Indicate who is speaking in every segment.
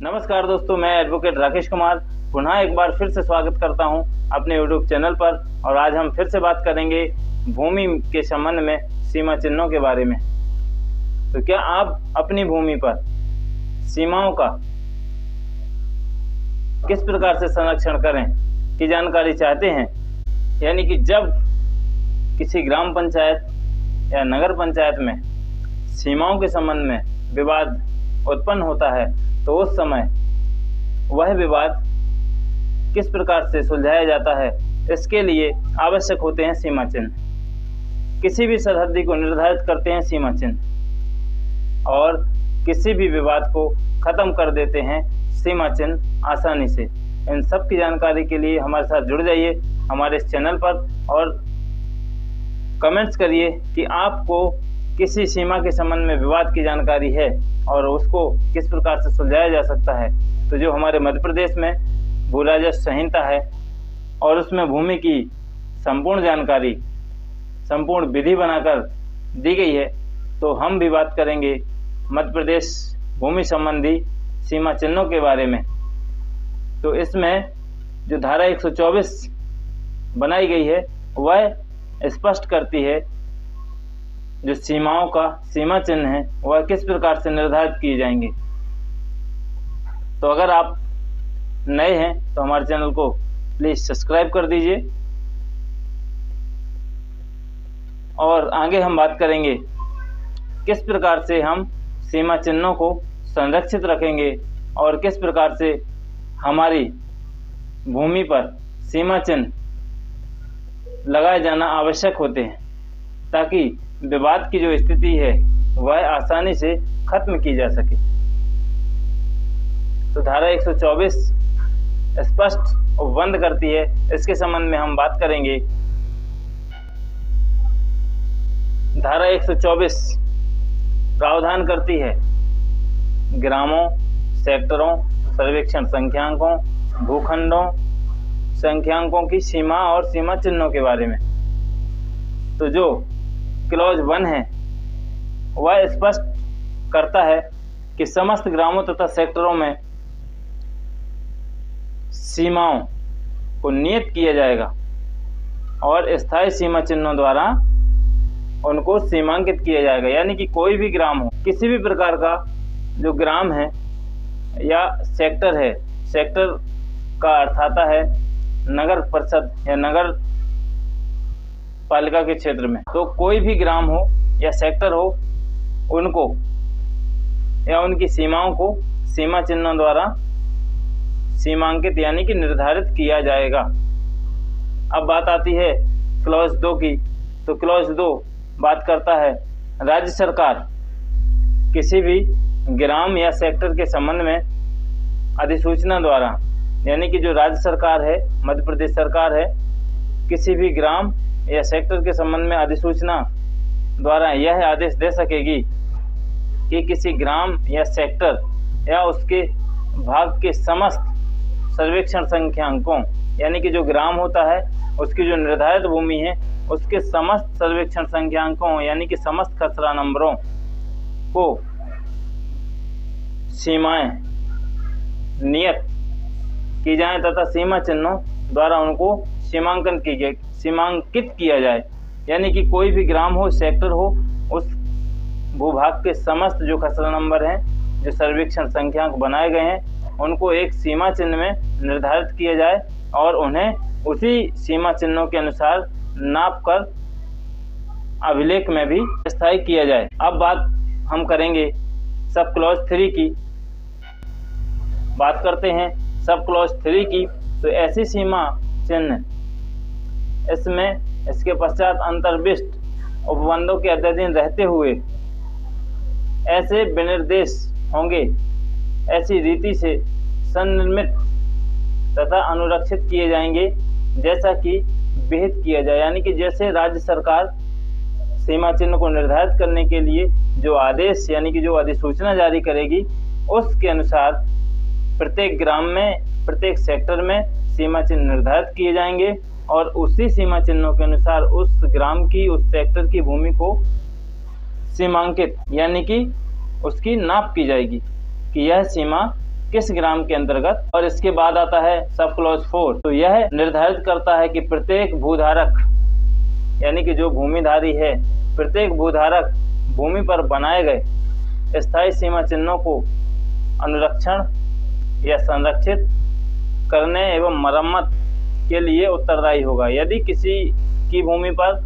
Speaker 1: नमस्कार दोस्तों, मैं एडवोकेट राकेश कुमार पुनः एक बार फिर से स्वागत करता हूं अपने यूट्यूब चैनल पर। और आज हम फिर से बात करेंगे भूमि के संबंध में सीमा चिन्हों के बारे में। तो क्या आप अपनी भूमि पर सीमाओं का किस प्रकार से संरक्षण करें की जानकारी चाहते हैं? यानी कि जब किसी ग्राम पंचायत या नगर पंचायत में सीमाओं के संबंध में विवाद उत्पन्न होता है तो उस समय वह विवाद किस प्रकार से सुलझाया जाता है, इसके लिए आवश्यक होते हैं सीमा चिन्ह। किसी भी सरहदी को निर्धारित करते हैं सीमा चिन्ह और किसी भी विवाद को खत्म कर देते हैं सीमा चिन्ह आसानी से। इन सब की जानकारी के लिए हमारे साथ जुड़ जाइए हमारे इस चैनल पर और कमेंट्स करिए कि आपको किसी सीमा के संबंध में विवाद की जानकारी है और उसको किस प्रकार से सुलझाया जा सकता है। तो जो हमारे मध्य प्रदेश में भू राजस्व संहिता है और उसमें भूमि की संपूर्ण जानकारी, संपूर्ण विधि बनाकर दी गई है, तो हम भी बात करेंगे मध्य प्रदेश भूमि संबंधी सीमा चिन्हों के बारे में। तो इसमें जो धारा 124 बनाई गई है वह स्पष्ट करती है जो सीमाओं का सीमा चिन्ह है वह किस प्रकार से निर्धारित किए जाएंगे। तो अगर आप नए हैं तो हमारे चैनल को प्लीज सब्सक्राइब कर दीजिए। और आगे हम बात करेंगे किस प्रकार से हम सीमा चिन्हों को संरक्षित रखेंगे और किस प्रकार से हमारी भूमि पर सीमा चिन्ह लगाए जाना आवश्यक होते हैं ताकि विवाद की जो स्थिति है वह आसानी से खत्म की जा सके। तो धारा 124 स्पष्ट और बंद करती है, इसके संबंध में हम बात करेंगे। धारा 124 प्रावधान करती है ग्रामों, सेक्टरों, सर्वेक्षण संख्यांकों, भूखंडों संख्यांकों की सीमा और सीमा चिन्हों के बारे में। तो जो क्लॉज 1 है वह स्पष्ट करता है कि समस्त ग्रामों तथा सेक्टरों में सीमाओं को नियत किया जाएगा और स्थायी सीमा चिन्हों द्वारा उनको सीमांकित किया जाएगा। यानी कि कोई भी ग्राम हो, किसी भी प्रकार का जो ग्राम है या सेक्टर है, सेक्टर का अर्थ आता है नगर परिषद या नगर पालिका के क्षेत्र में। तो कोई भी ग्राम हो या सेक्टर हो, उनको या उनकी सीमाओं को सीमा चिन्हों द्वारा सीमांकित यानी कि निर्धारित किया जाएगा। अब बात आती है क्लॉज 2 की। तो क्लॉज 2 बात करता है राज्य सरकार किसी भी ग्राम या सेक्टर के संबंध में अधिसूचना द्वारा, यानी कि जो राज्य सरकार है, मध्य प्रदेश सरकार है, किसी भी ग्राम या सेक्टर के संबंध में अधिसूचना द्वारा यह आदेश दे सकेगी कि किसी ग्राम या सेक्टर या उसके भाग के समस्त सर्वेक्षण संख्यांकों, यानी कि जो ग्राम होता है उसकी जो निर्धारित भूमि है उसके समस्त सर्वेक्षण संख्यांकों यानी कि समस्त खसरा नंबरों को सीमाएं नियत की जाए तथा सीमा चिन्हों द्वारा उनको सीमांकित किया जाए। यानी कि कोई भी ग्राम हो, सेक्टर हो, उस भूभाग के समस्त जो खसरा नंबर हैं, जो सर्वेक्षण संख्यांक बनाए गए हैं, उनको एक सीमा चिन्ह में निर्धारित किया जाए और उन्हें उसी सीमा चिन्हों के अनुसार नाप कर अभिलेख में भी स्थायी किया जाए। अब बात हम करेंगे सब क्लॉज 3 की। बात करते हैं सब क्लॉज 3 की। तो ऐसी सीमा चिन्ह इसमें इसके पश्चात अंतर्विष्ट उपबंधों के अधीन रहते हुए ऐसे विनिर्देश होंगे, ऐसी रीति से संनिर्मित तथा अनुरक्षित किए जाएंगे जैसा कि विहित किया जाए। यानी कि जैसे राज्य सरकार सीमा चिन्ह को निर्धारित करने के लिए जो आदेश यानी कि जो अधिसूचना जारी करेगी, उसके अनुसार प्रत्येक ग्राम में, प्रत्येक सेक्टर में सीमा चिन्ह निर्धारित किए जाएंगे और उसी सीमा चिन्हों के अनुसार उस ग्राम की, उस सेक्टर की भूमि को सीमांकित यानी कि उसकी नाप की जाएगी कि यह सीमा किस ग्राम के अंतर्गत। और इसके बाद आता है सब क्लॉज 4। तो यह निर्धारित करता है कि प्रत्येक भूधारक यानी कि जो भूमिधारी है, प्रत्येक भूधारक भूमि पर बनाए गए स्थायी सीमा चिन्हों को अनुरक्षण या संरक्षित करने एवं मरम्मत के लिए उत्तरदायी होगा। यदि किसी की भूमि पर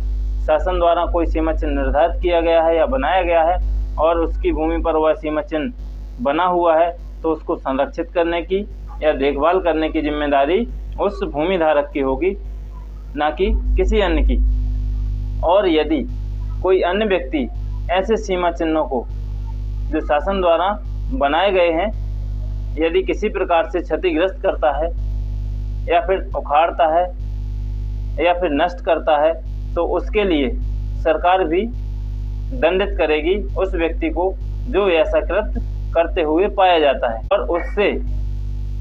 Speaker 1: शासन द्वारा कोई सीमा चिन्ह निर्धारित किया गया है या बनाया गया है और उसकी भूमि पर वह सीमा चिन्ह बना हुआ है, तो उसको संरक्षित करने की या देखभाल करने की जिम्मेदारी उस भूमि धारक की होगी, ना कि किसी अन्य की। और यदि कोई अन्य व्यक्ति ऐसे सीमा चिन्हों को जो शासन द्वारा बनाए गए हैं यदि किसी प्रकार से क्षतिग्रस्त करता है या फिर उखाड़ता है या फिर नष्ट करता है, तो उसके लिए सरकार भी दंडित करेगी उस व्यक्ति को जो ऐसा कृत्य करते हुए पाया जाता है। और उससे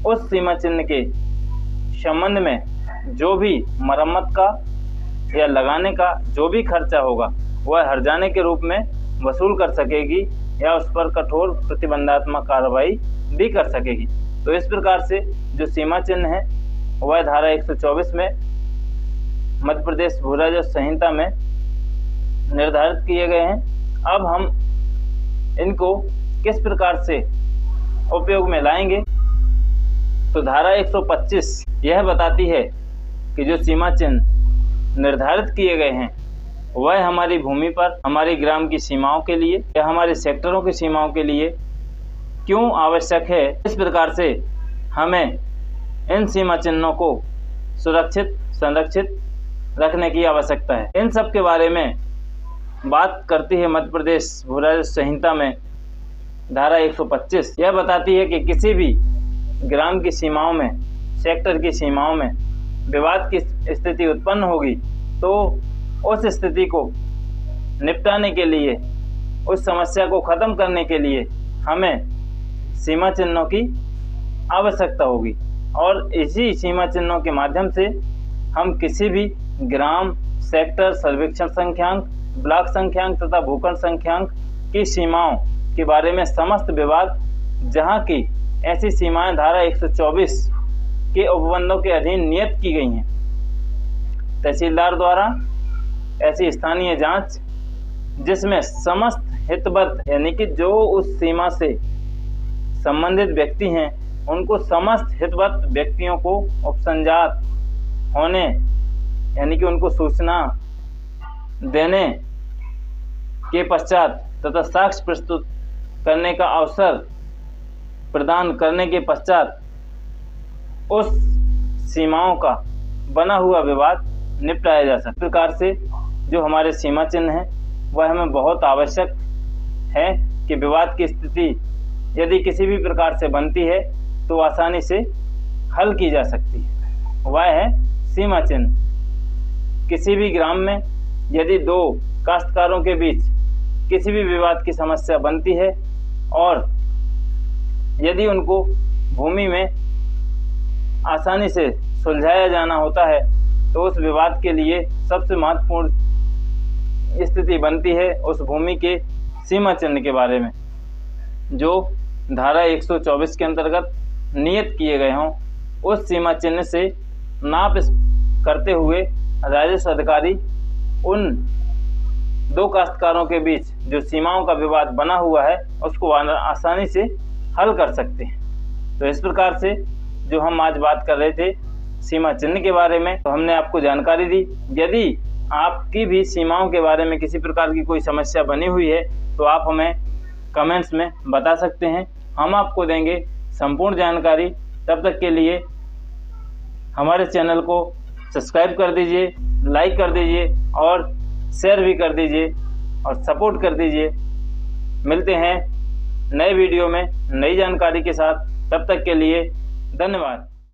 Speaker 1: उस सीमा चिन्ह के संबंध में जो भी मरम्मत का या लगाने का जो भी खर्चा होगा वह हर्जाने के रूप में वसूल कर सकेगी या उस पर कठोर प्रतिबंधात्मक कार्रवाई भी कर सकेगी। तो इस प्रकार से जो सीमा चिन्ह है वह धारा 124 में मध्य प्रदेश भू राजस्व संहिता में निर्धारित किए गए हैं। अब हम इनको किस प्रकार से उपयोग में लाएंगे, तो धारा 125 यह बताती है कि जो सीमा चिन्ह निर्धारित किए गए हैं वह हमारी भूमि पर हमारी ग्राम की सीमाओं के लिए या हमारे सेक्टरों की सीमाओं के लिए क्यों आवश्यक है। इस प्रकार से हमें इन सीमा चिन्हों को सुरक्षित संरक्षित रखने की आवश्यकता है। इन सब के बारे में बात करती है मध्य प्रदेश भू राजस्व संहिता में धारा 125। यह बताती है कि किसी भी ग्राम की सीमाओं में, सेक्टर की सीमाओं में विवाद की स्थिति उत्पन्न होगी तो उस स्थिति को निपटाने के लिए, उस समस्या को खत्म करने के लिए हमें सीमा चिन्हों की आवश्यकता होगी। और इसी सीमा चिन्हों के माध्यम से हम किसी भी ग्राम, सेक्टर, सर्वेक्षण संख्यांक, ब्लॉक संख्यांक तथा भूखंड संख्यांक की सीमाओं के बारे में समस्त विवाद, जहां की ऐसी सीमाएं धारा 124 के उपबंधों के अधीन नियत की गई हैं, तहसीलदार द्वारा ऐसी स्थानीय जांच जिसमें समस्त हितबद्ध यानी कि जो उस सीमा से संबंधित व्यक्ति हैं उनको समस्त हितबद्ध व्यक्तियों को उपसंजात होने यानी कि उनको सूचना देने के पश्चात तथा साक्ष्य प्रस्तुत करने का अवसर प्रदान करने के पश्चात उस सीमाओं का बना हुआ विवाद निपटाया जा सकता है। इस प्रकार से जो हमारे सीमा चिन्ह हैं वह हमें बहुत आवश्यक है कि विवाद की स्थिति यदि किसी भी प्रकार से बनती है तो आसानी से हल की जा सकती है। वह है सीमा चिन्ह। किसी भी ग्राम में यदि दो काश्तकारों के बीच किसी भी विवाद की समस्या बनती है और यदि उनको भूमि में आसानी से सुलझाया जाना होता है तो उस विवाद के लिए सबसे महत्वपूर्ण स्थिति बनती है उस भूमि के सीमा चिन्ह के बारे में, जो धारा 124 के अंतर्गत नियत किए गए हों। उस सीमा चिन्ह से नाप करते हुए राजस्व अधिकारी उन दो काश्तकारों के बीच जो सीमाओं का विवाद बना हुआ है उसको आसानी से हल कर सकते हैं। तो इस प्रकार से जो हम आज बात कर रहे थे सीमा चिन्ह के बारे में, तो हमने आपको जानकारी दी। यदि आपकी भी सीमाओं के बारे में किसी प्रकार की कोई समस्या बनी हुई है तो आप हमें कमेंट्स में बता सकते हैं, हम आपको देंगे संपूर्ण जानकारी। तब तक के लिए हमारे चैनल को सब्सक्राइब कर दीजिए, लाइक कर दीजिए और शेयर भी कर दीजिए और सपोर्ट कर दीजिए। मिलते हैं नए वीडियो में नई जानकारी के साथ। तब तक के लिए धन्यवाद।